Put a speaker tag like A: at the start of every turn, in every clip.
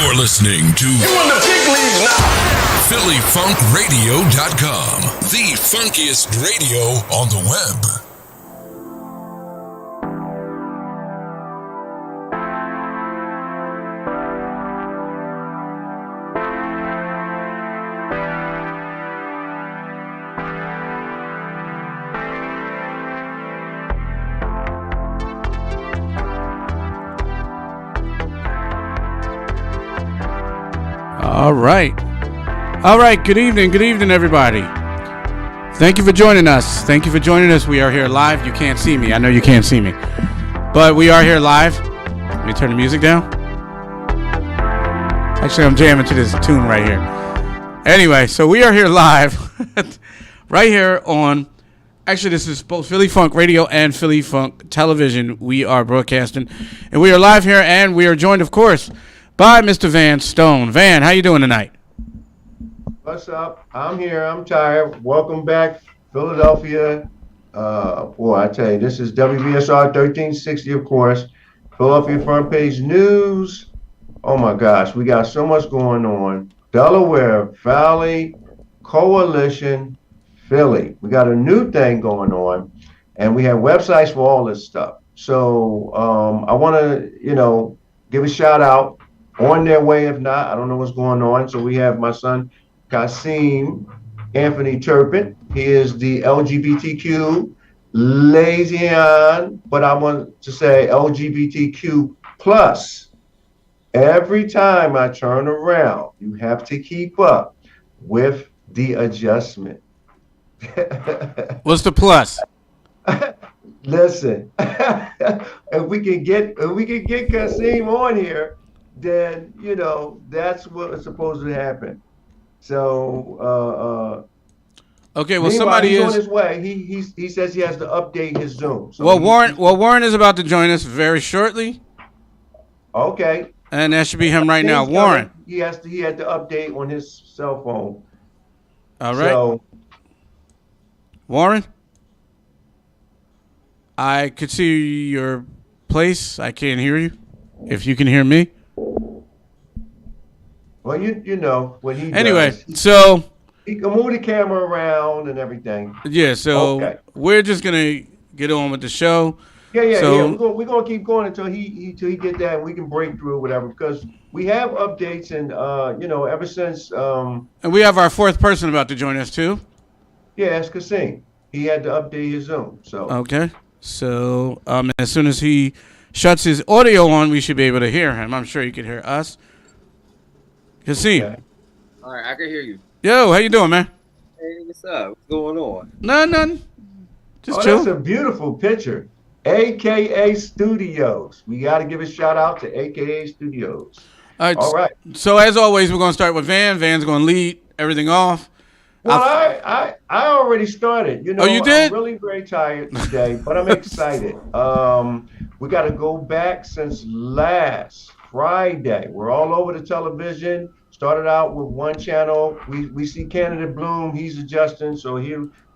A: You're listening to
B: You in the big leagues now.
A: PhillyFunkRadio.com, the funkiest radio on the web.
C: All right. Good evening, everybody. Thank you for joining us. We are here live. You can't see me. I know you can't see me, but we are here live. Let me turn the music down. Actually, I'm jamming to this tune right here. Anyway, so we are here live, right here on. Actually, this is both Philly Funk Radio and Philly Funk Television. We are broadcasting, and we are live here, and we are joined, of course, by Mr. Van Stone. Van, how you doing tonight?
D: What's up? I'm here. I'm tired. Welcome back, Philadelphia. Boy, I tell you, this is WBSR 1360, of course. Philadelphia Front Page News. Oh my gosh, we got so much going on. Delaware Valley Coalition, Philly. We got a new thing going on, and we have websites for all this stuff. So I want to, give a shout out. On their way, if not, I don't know what's going on. So we have my son, Kasim Anthony Turpin. He is the LGBTQ liaison, but I want to say LGBTQ plus. Every time I turn around, you have to keep up with the adjustment.
C: What's the plus?
D: Listen, if we can get Kasim on here, then that's what's supposed to happen. So
C: okay, well somebody is
D: on his way. He says he has to update his Zoom. So
C: Warren is about to join us very shortly.
D: Okay.
C: And that should be him right now. Warren.
D: He had to update on his cell phone.
C: All right.
D: So,
C: Warren, I could see your place. I can't hear you. If you can hear me.
D: Well, you know what he
C: anyway,
D: does.
C: So
D: he can move the camera around and everything.
C: Yeah, so We're just gonna get on with the show.
D: Yeah. We're gonna keep going until he get that, and we can break through whatever, because we have updates and ever since
C: and we have our fourth person about to join us too.
D: Yeah, it's Kasim. He had to update his Zoom. So
C: okay. So as soon as he shuts his audio on, we should be able to hear him. I'm sure you can hear us. Kasim.
D: Okay.
E: All right, I can hear you.
C: Yo, how you doing, man?
E: Hey, what's up? What's going on?
C: None. Just chill.
D: That's a beautiful picture. AKA Studios. We got to give a shout out to AKA Studios. All right.
C: So as always, we're going to start with Van. Van's going to lead everything off.
D: Well, I already started.
C: Oh, you did?
D: I'm really very tired today, but I'm excited. We got to go back since last Friday. We're all over the television. Started out with one channel. We see candidate Bloom. He's adjusting, so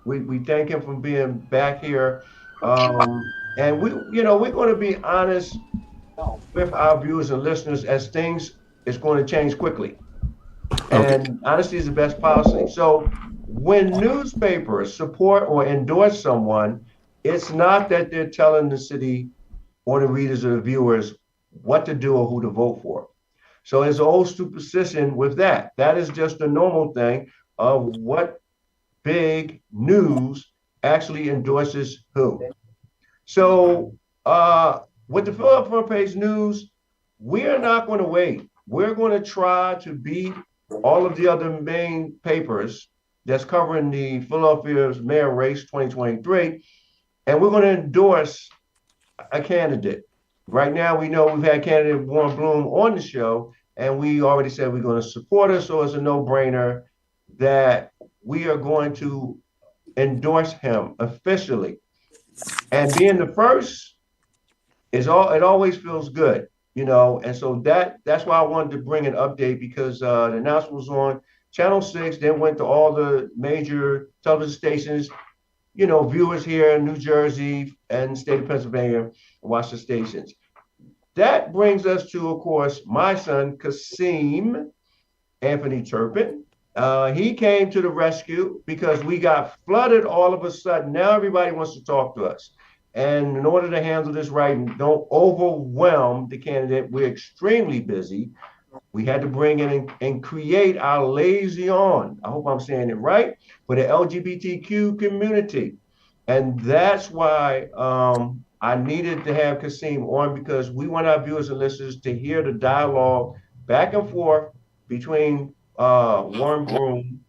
D: we thank him for being back here. And we're going to be honest with our viewers and listeners, as things is going to change quickly. And honesty is the best policy. So when newspapers support or endorse someone, it's not that they're telling the city or the readers or the viewers what to do or who to vote for. So there's an old superstition with that. That is just a normal thing of what big news actually endorses who. So with the Philadelphia Front Page News, we're not going to wait. We're going to try to beat all of the other main papers that's covering the Philadelphia's mayor race 2023, and we're going to endorse a candidate. Right now, we know we've had candidate Warren Bloom on the show, and we already said we're going to support her, so it's a no-brainer that we are going to endorse him officially. And being the first it always feels good, and so that's why I wanted to bring an update, because the announcement was on Channel 6, then went to all the major television stations, viewers here in New Jersey and state of Pennsylvania watch the stations. that brings us to, of course, my son, Kasim Anthony Turpin. He came to the rescue because we got flooded all of a sudden. Now everybody wants to talk to us. And in order to handle this right and don't overwhelm the candidate, we're extremely busy. We had to bring in and create our liaison. I hope I'm saying it right, for the LGBTQ community. And that's why I needed to have Kasim on, because we want our viewers and listeners to hear the dialogue back and forth between Warren Bloom,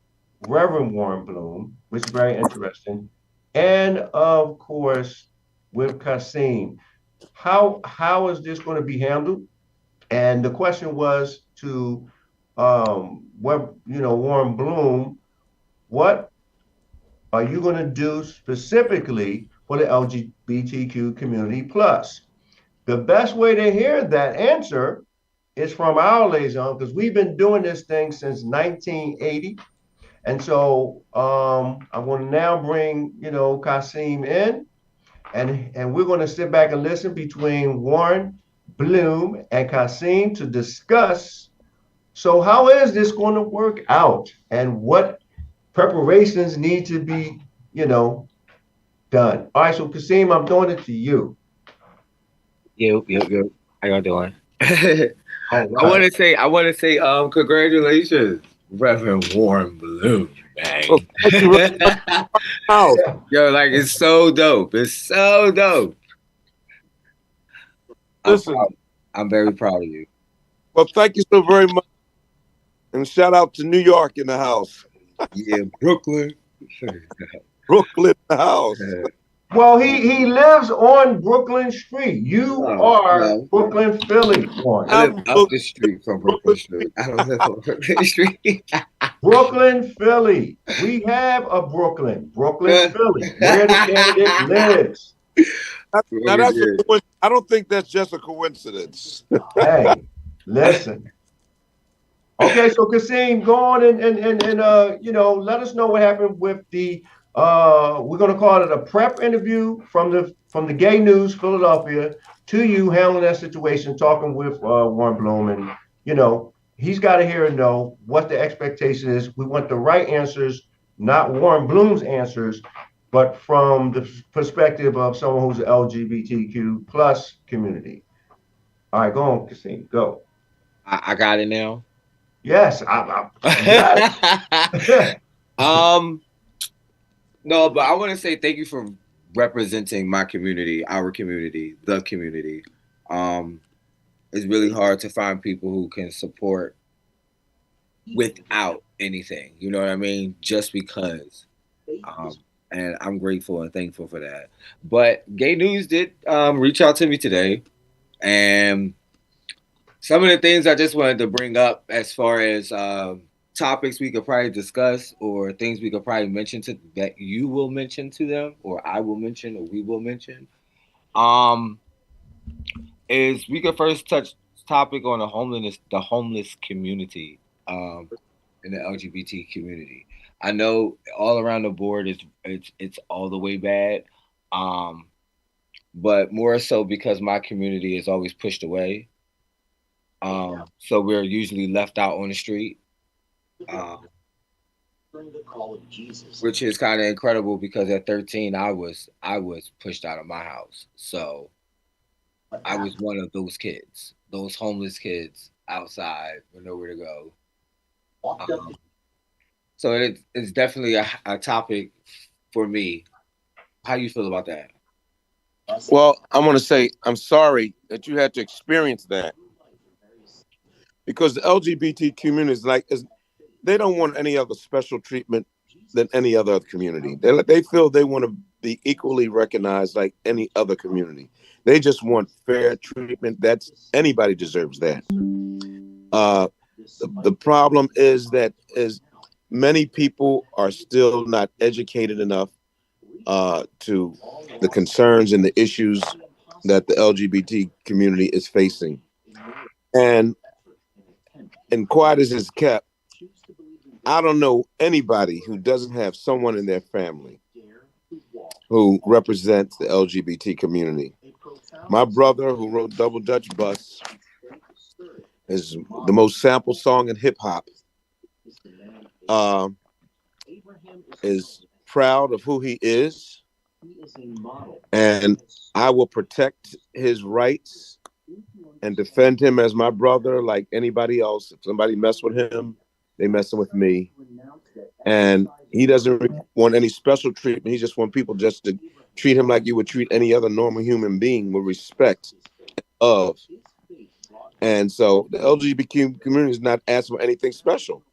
D: Reverend Warren Bloom, which is very interesting, and of course with Kasim. How is this going to be handled? And the question was to Warren Bloom, what are you going to do specifically for the LGBTQ community plus? The best way to hear that answer is from our liaison, because we've been doing this thing since 1980. And so I'm going to now bring, Kasim in, and we're going to sit back and listen between Warren Bloom and Kasim to discuss, so how is this going to work out, and what preparations need to be, done. All right, so Kasim, I'm doing it to you.
E: Yo. How y'all doing?
D: All right.
E: I want to say, congratulations, Reverend Warren Bloom, man.
B: Out.
E: Yo, like, it's so dope. It's so dope.
B: Listen.
E: I'm very proud of you.
B: Well, thank you so very much. And shout out to New York in the house.
E: Yeah, Brooklyn.
B: Brooklyn in the house.
D: Well, he lives on Brooklyn Street. You are
E: no.
D: Brooklyn, Philly. Warren.
E: I live up the street from Brooklyn Street. I don't live on Brooklyn Street.
D: Brooklyn, Philly. We have a Brooklyn, Philly, where the candidate lives.
B: Now that's I don't think that's just a coincidence.
D: Hey, listen. Okay, so Kasim, go on and let us know what happened with the we're gonna call it a prep interview from the Gay News Philadelphia to you handling that situation, talking with Warren Bloom, and he's got to hear and know what the expectation is. We want the right answers, not Warren Bloom's answers, but from the perspective of someone who's an LGBTQ plus community. All right, go on, Kasim, go.
E: I got it now.
D: Yes, yes.
E: No, but I want to say thank you for representing my community, our community, the community. It's really hard to find people who can support without anything. You know what I mean? Just because. And I'm grateful and thankful for that. But Gay News did reach out to me today, and some of the things I just wanted to bring up as far as topics we could probably discuss, or things we could probably mention to that you will mention to them, or I will mention, or we will mention, is we could first touch topic on the homeless community in the LGBT community. I know all around the board it's all the way bad, but more so because my community is always pushed away. So we're usually left out on the street, which is kind of incredible because at 13 I was pushed out of my house. So I was one of those kids, those homeless kids outside with nowhere to go. So it's definitely a topic for me. How you feel about that?
B: Well, I'm going to say I'm sorry that you had to experience that, because the LGBT community they don't want any other special treatment than any other community. They feel they want to be equally recognized like any other community. They just want fair treatment. Anybody deserves that. The problem is that many people are still not educated enough to the concerns and the issues that the LGBT community is facing. And quiet as it's kept, I don't know anybody who doesn't have someone in their family who represents the LGBT community. My brother, who wrote Double Dutch Bus, is the most sampled song in hip hop. Uh, is proud of who he is, and I will protect his rights and defend him as my brother, like anybody else. If somebody mess with him, they messing with me. And he doesn't want any special treatment. He just wants people just to treat him like you would treat any other normal human being, with respect of. And so the LGBT community is not asking for anything special.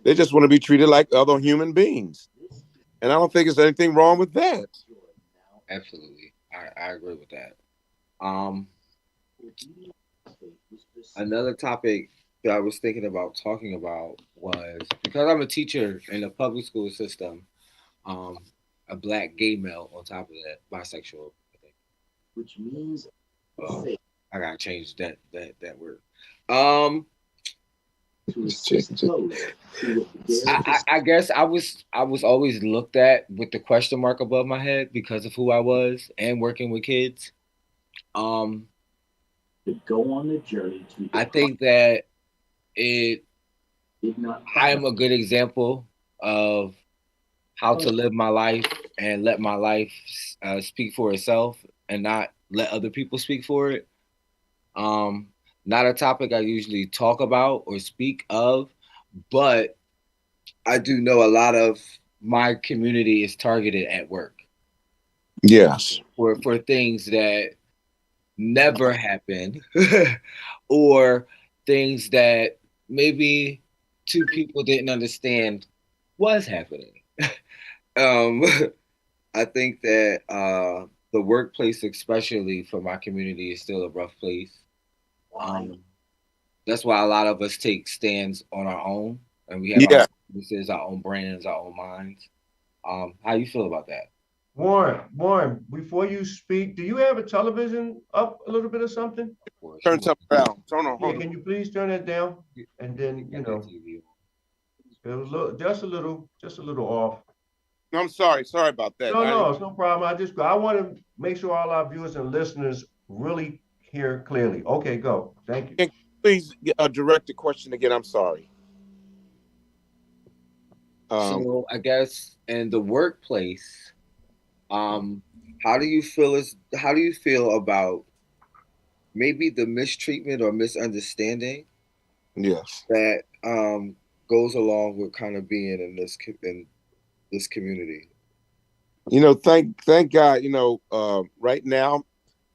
B: They just want to be treated like other human beings. And I don't think there's anything wrong with that.
E: Absolutely. I agree with that. Um, Another topic that I was thinking about talking about was, because I'm a teacher in the public school system, um, a black gay male on top of that, bisexual, I think. Which means I gotta change that word. Um, I guess I was always looked at with the question mark above my head because of who I was and working with kids. To go on the journey to. I think that I am a good example of how to live my life and let my life speak for itself and not let other people speak for it. Not a topic I usually talk about or speak of, but I do know a lot of my community is targeted at work.
B: Yes.
E: For things that never happen or things that maybe two people didn't understand was happening. I think that the workplace, especially for my community, is still a rough place. That's why a lot of us take stands on our own, and we have our own businesses, our own brands, our own minds. How you feel about that?
D: Warren, before you speak, do you have a television up a little bit or something?
B: Turn something down. Turn on.
D: Yeah, can you please turn that down? And then, it was just a little off.
B: No, I'm sorry. Sorry about that.
D: No, it's no problem. I want to make sure all our viewers and listeners really hear clearly. Okay, go. Thank you.
B: Can please direct the question again? I'm sorry.
E: So I guess in the workplace, how do you feel about maybe the mistreatment or misunderstanding?
B: Yes.
E: That goes along with kind of being in this community.
B: Thank God. Right now,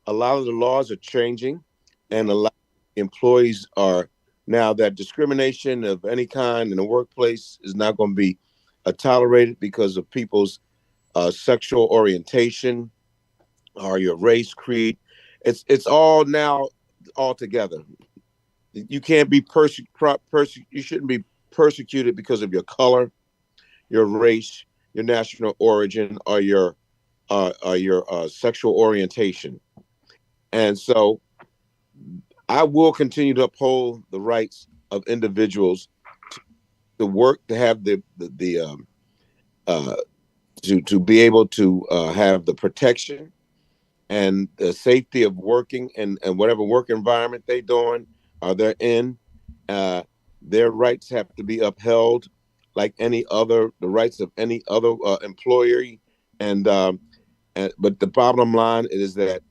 B: a lot of the laws are changing, and a lot of employees are now that discrimination of any kind in the workplace is not going to be tolerated because of people's sexual orientation or your race, creed. It's all now all together. You can't be you shouldn't be persecuted because of your color, your race, your national origin, or your sexual orientation. And so I will continue to uphold the rights of individuals to work, to have to be able to have the protection and the safety of working and whatever work environment they're doing or they're in. Their rights have to be upheld like the rights of any other employee. But the bottom line is that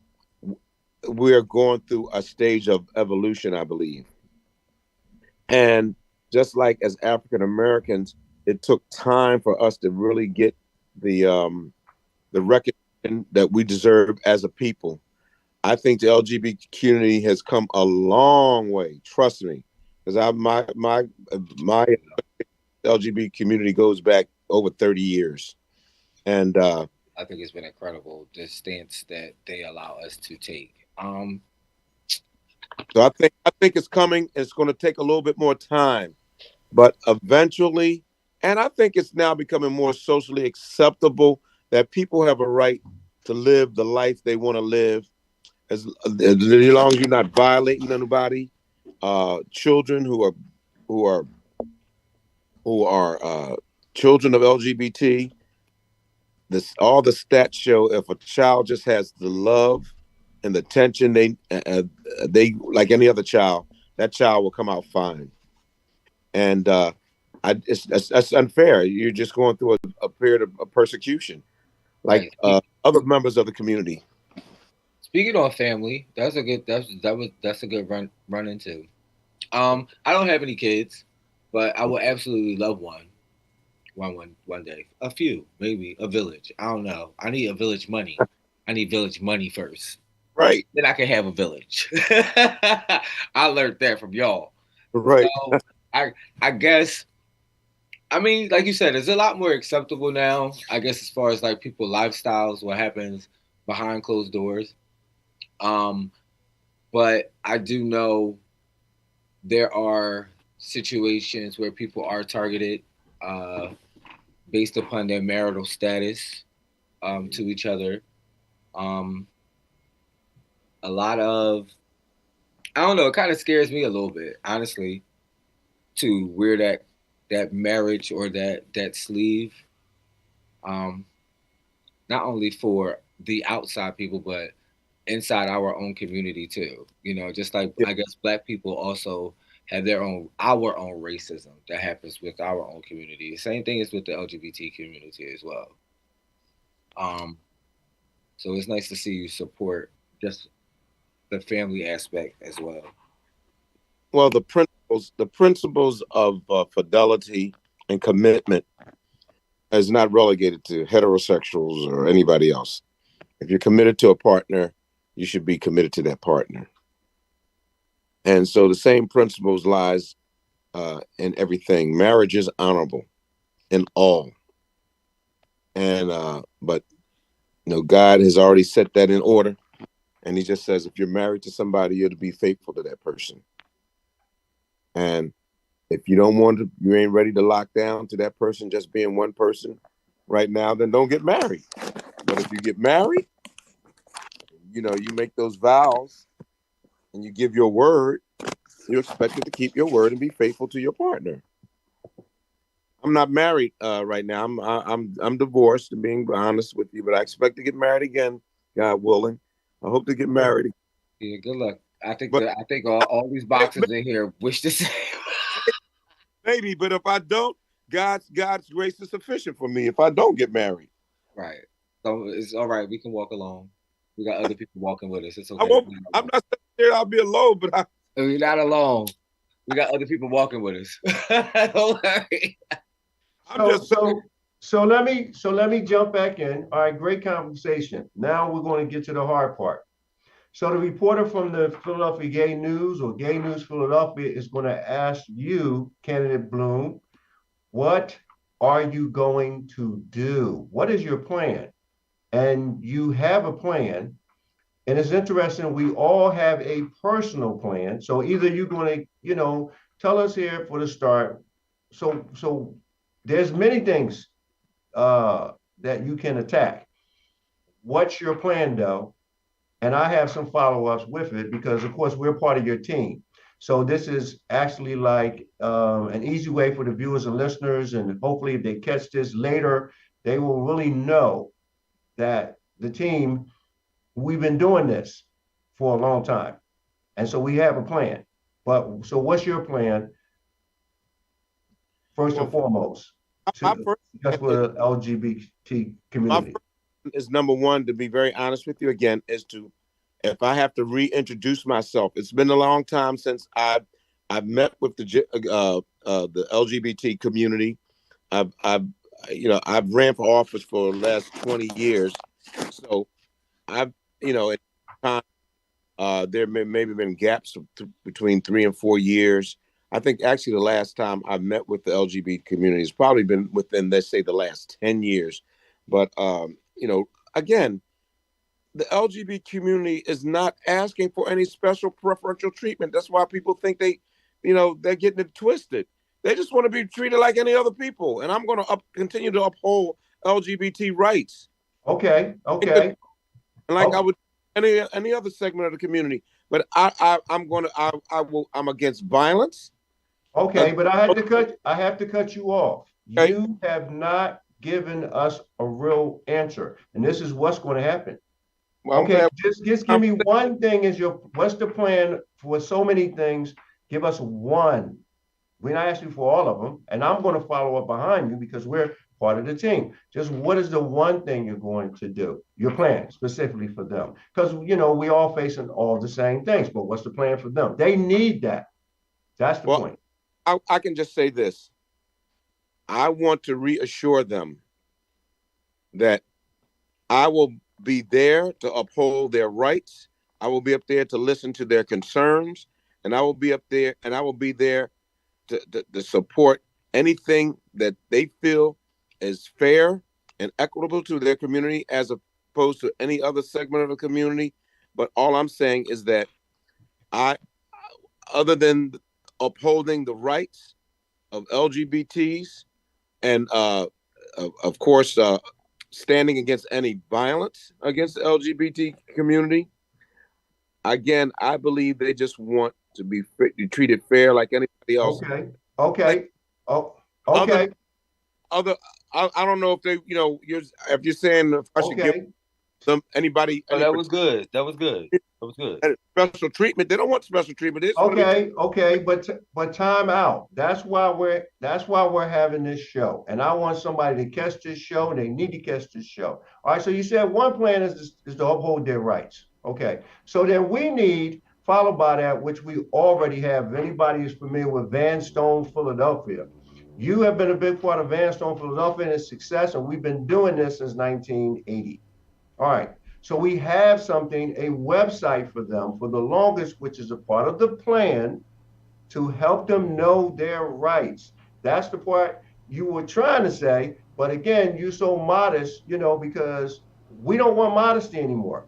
B: we're going through a stage of evolution, I believe. And just like as African Americans, it took time for us to really get the recognition that we deserve as a people. I think the LGBT community has come a long way. Trust me, because my LGBT community goes back over 30 years, and
E: I think it's been incredible the stance that they allow us to take.
B: So I think it's coming. It's going to take a little bit more time, but eventually, and I think it's now becoming more socially acceptable that people have a right to live the life they want to live, as long as you're not violating anybody. Children who are children of LGBT. All the stats show if a child just has the love and the attention they like any other child, that child will come out fine. And that's unfair. You're just going through a period of persecution, like
E: Right.
B: other members of the community.
E: Speaking on family, that's a good that's a good run into. I don't have any kids, but I would absolutely love one day. A few, maybe a village. I don't know. I need a village money. I need village money first.
B: Right,
E: Then I can have a village. I learned that from y'all.
B: right.
E: So I guess I mean, like you said, it's a lot more acceptable now. I guess as far as like people lifestyles, what happens behind closed doors. Um, but I do know there are situations where people are targeted uh, based upon their marital status to each other. Um, a lot of I don't know. It kind of scares me a little bit, honestly, to wear that marriage or that sleeve. Um, not only for the outside people, but inside our own community too. You know, just like
B: Yeah.
E: I guess black people also have our own racism that happens with our own community. The same thing is with the LGBT community as well. Um, so it's nice to see you support just the family aspect as well.
B: Well, the principles of fidelity and commitment is not relegated to heterosexuals or anybody else. If you're committed to a partner, you should be committed to that partner. And so the same principles lies in everything. Marriage is honorable in all, and but God has already set that in order, and He just says if you're married to somebody, you're to be faithful to that person. And if you don't want to, you ain't ready to lock down to that person just being one person right now, then don't get married. But if you get married, you make those vows and you give your word, you're expected to keep your word and be faithful to your partner. I'm not married right now. I'm divorced, and being honest with you, but I expect to get married again, God willing. I hope to get married.
E: Yeah, good luck.
B: But
E: I think all these boxes in here wish the same.
B: maybe, but if I don't, God's grace is sufficient for me if I don't get married.
E: Right. So it's all right. We can walk alone. We got other people walking with us. It's
B: I
E: okay.
B: won't. I'm not saying I'll be alone, but
E: We're not alone. We got other people walking with us. Don't worry.
B: I'm
D: So,
B: just
D: so, so let me jump back in. All right, great conversation. Now we're going to get to the hard part. So the reporter from the Philadelphia Gay News or Gay News Philadelphia is going to ask you, candidate Bloom, what are you going to do? What is your plan? And you have a plan. And it's interesting, we all have a personal plan. So either you're going to, tell us here for the start. So there's many things that you can attack. What's your plan, though? And I have some follow-ups with it because, of course, we're part of your team. So this is actually like an easy way for the viewers and listeners, and hopefully if they catch this later, they will really know that the team, we've been doing this for a long time. And so we have a plan. But so what's your plan, first and foremost,
B: my
D: to
B: first
D: just for the LGBT
B: my
D: community?
B: first is number one. To be very honest with you, again, is to if I have to reintroduce myself. It's been a long time since I've met with the LGBT community. I've I've ran for office for the last 20 years, so I've at time there maybe been gaps between 3 and 4 years. I think actually the last time I met with the LGBT community has probably been within, let's say, the last 10 years. But again, the LGBT community is not asking for any special preferential treatment. That's why people think they're getting it twisted. They just want to be treated like any other people, and I'm going to continue to uphold LGBT rights.
D: Okay, okay.
B: And like I
D: Okay.
B: would any other segment of the community. But I'm against violence.
D: Okay, but I have to cut you off.
B: Okay.
D: You have not given us a real answer. And this is what's going to happen.
B: Well, I'm
D: Okay,
B: glad.
D: just give me one thing what's the plan for so many things? Give us one. We're not asking for all of them, and I'm going to follow up behind you because we're part of the team. Just what is the one thing you're going to do? Your plan specifically for them, because we all facing all the same things. But what's the plan for them? They need that. That's the point.
B: I can just say this. I want to reassure them that I will be there to uphold their rights. I will be up there to listen to their concerns, and I will be up there and I will be there to support anything that they feel is fair and equitable to their community as opposed to any other segment of the community. But all I'm saying is that other than upholding the rights of LGBTs and of course standing against any violence against the LGBT community, again, I believe they just want to be treated fair like anybody else.
D: Okay. Okay.
B: I don't know if they, if you're saying if I should give them anybody.
E: That was good. That was good.
B: Special treatment. They don't want special treatment.
D: Okay. But time out. That's why we're having this show, and I want somebody to catch this show. They need to catch this show. All right. So you said one plan is to uphold their rights. Okay. So then we need, followed by that, which we already have. If anybody is familiar with Van Stone, Philadelphia, you have been a big part of Van Stone, Philadelphia, and its success, and we've been doing this since 1980. All right. So we have a website for them for the longest, which is a part of the plan to help them know their rights. That's the part you were trying to say. But again, you're so modest, because we don't want modesty anymore.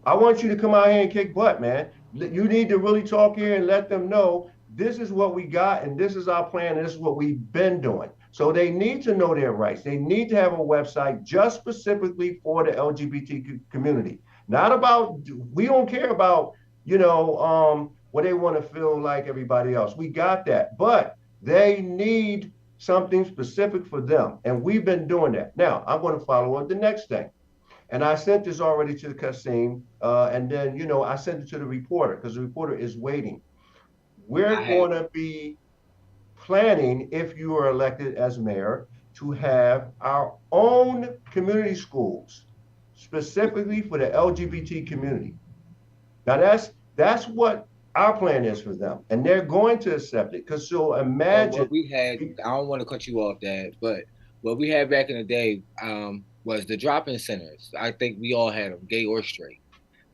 D: I want you to come out here and kick butt, man. You need to really talk here and let them know this is what we got and this is our plan and this is what we've been doing. So they need to know their rights. They need to have a website just specifically for the LGBT community. Not about, we don't care about, what they want to feel like everybody else. We got that. But they need something specific for them. And we've been doing that. Now, I'm going to follow up the next thing. And I sent this already to Kasim, and then, I sent it to the reporter because the reporter is waiting. We're going to be planning, if you are elected as mayor, to have our own community schools, specifically for the LGBT community. Now, that's what our plan is for them, and they're going to accept it because so imagine.
E: What we had, I don't want to cut you off, Dad, but what we had back in the day, was the drop-in centers. I think we all had them, gay or straight.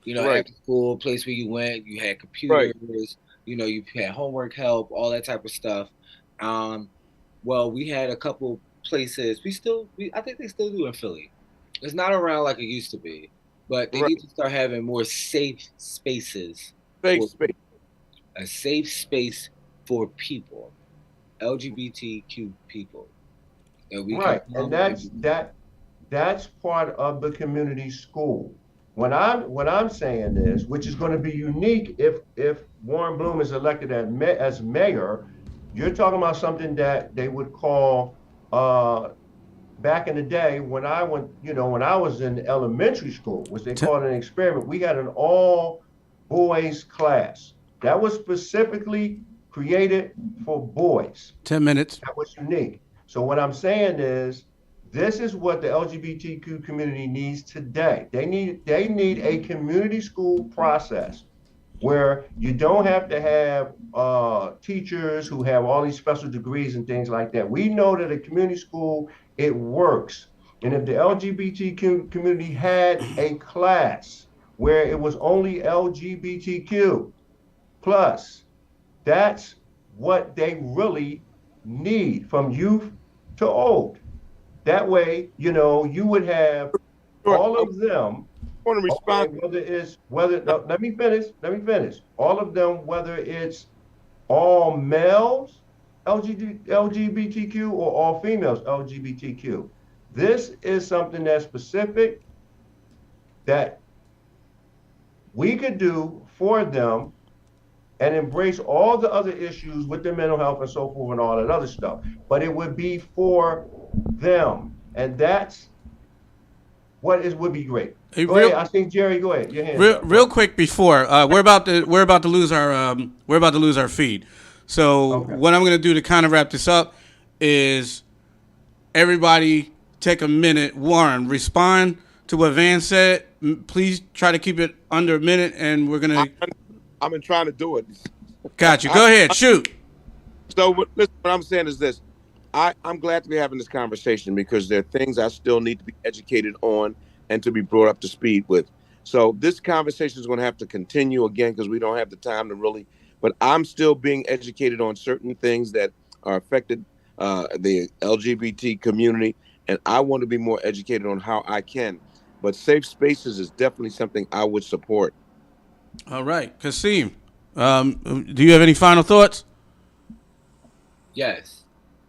B: Right.
E: After school, place where you went, you had computers,
B: right.
E: You had homework help, all that type of stuff. Well, we had a couple places. I think they still do in Philly. It's not around like it used to be, but they need to start having more safe spaces. A safe space for people, LGBTQ people.
D: And that's part of the community school. When I'm saying this, which is going to be unique if Warren Bloom is elected as mayor, you're talking about something that they would call back in the day when I was in elementary school, which they called an experiment. We had an all boys class that was specifically created for boys.
C: 10 minutes.
D: That was unique. So what I'm saying is, this is what the LGBTQ community needs today. They need a community school process where you don't have to have teachers who have all these special degrees and things like that. We know that a community school, it works. And if the LGBTQ community had a class where it was only LGBTQ plus, that's what they really need from youth to old. That way, you would have all of them.
B: I want to respond.
D: Let me finish. All of them, whether it's all males LGBTQ or all females LGBTQ. This is something that's specific that we could do for them and embrace all the other issues with their mental health and so forth and all that other stuff. But it would be for them. And that's would be great.
C: Hey,
D: Go ahead. I think Jerry. Go ahead. Your hands up.
C: Real quick before we're about to lose our feed. So
D: Okay.
C: what I'm going to do to kind of wrap this up is everybody take a minute. Warren, respond to what Van said. Please try to keep it under a minute, and we're gonna.
B: I've been trying to do it.
C: Got you. Go ahead. Shoot.
B: So listen, what I'm saying is this. I'm glad to be having this conversation because there are things I still need to be educated on and to be brought up to speed with. So this conversation is going to have to continue again because we don't have the time to really, but I'm still being educated on certain things that are affected the LGBT community. And I want to be more educated on how I can. But safe spaces is definitely something I would support.
C: All right. Kasim, do you have any final thoughts?
E: Yes.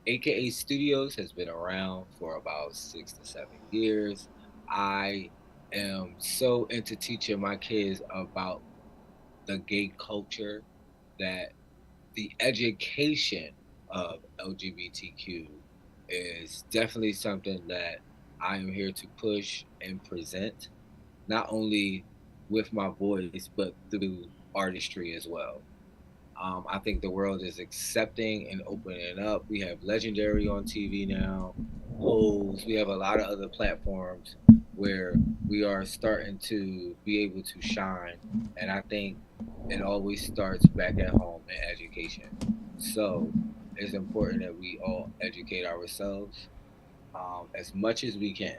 E: AKA Studios has been around for about 6 to 7 years. I am so into teaching my kids about the gay culture that the education of LGBTQ is definitely something that I am here to push and present, not only with my voice, but through artistry as well. I think the world is accepting and opening up. We have Legendary on TV now, Pose. We have a lot of other platforms where we are starting to be able to shine. And I think it always starts back at home in education. So it's important that we all educate ourselves as much as we can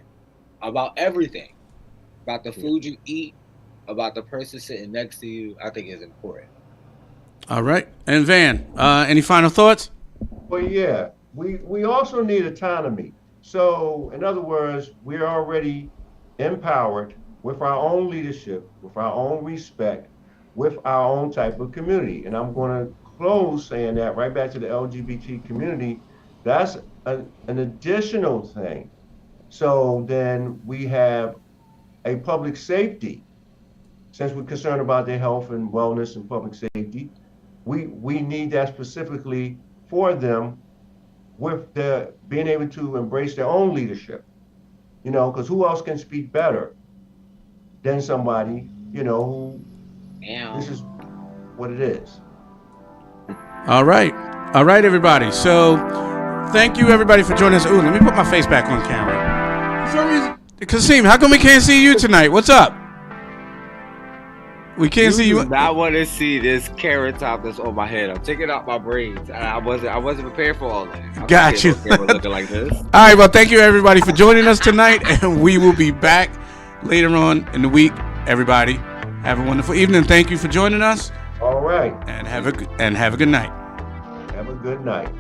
E: about everything, about the food you eat, about the person sitting next to you. I think is important.
C: All right. And Van, any final thoughts?
D: Well, yeah, we also need autonomy. So, in other words, we're already empowered with our own leadership, with our own respect, with our own type of community. And I'm going to close saying that right back to the LGBT community, that's an additional thing. So then we have a public safety. Since we're concerned about their health and wellness and public safety, we need that specifically for them with the being able to embrace their own leadership, because who else can speak better than somebody, who this is what it is.
C: All right, everybody. So thank you, everybody, for joining us. Ooh, let me put my face back on camera. For some reason, Kasim, how come we can't see you tonight? What's up? We can't see you.
E: I want to see this carrot top that's on my head. I'm taking out my braids. I wasn't prepared for all that.
C: Got you.
E: Looking like this.
C: All right. Well, thank you everybody for joining us tonight, and we will be back later on in the week. Everybody, have a wonderful evening. Thank you for joining us.
D: All right.
C: And have a good night.
D: Have a good night.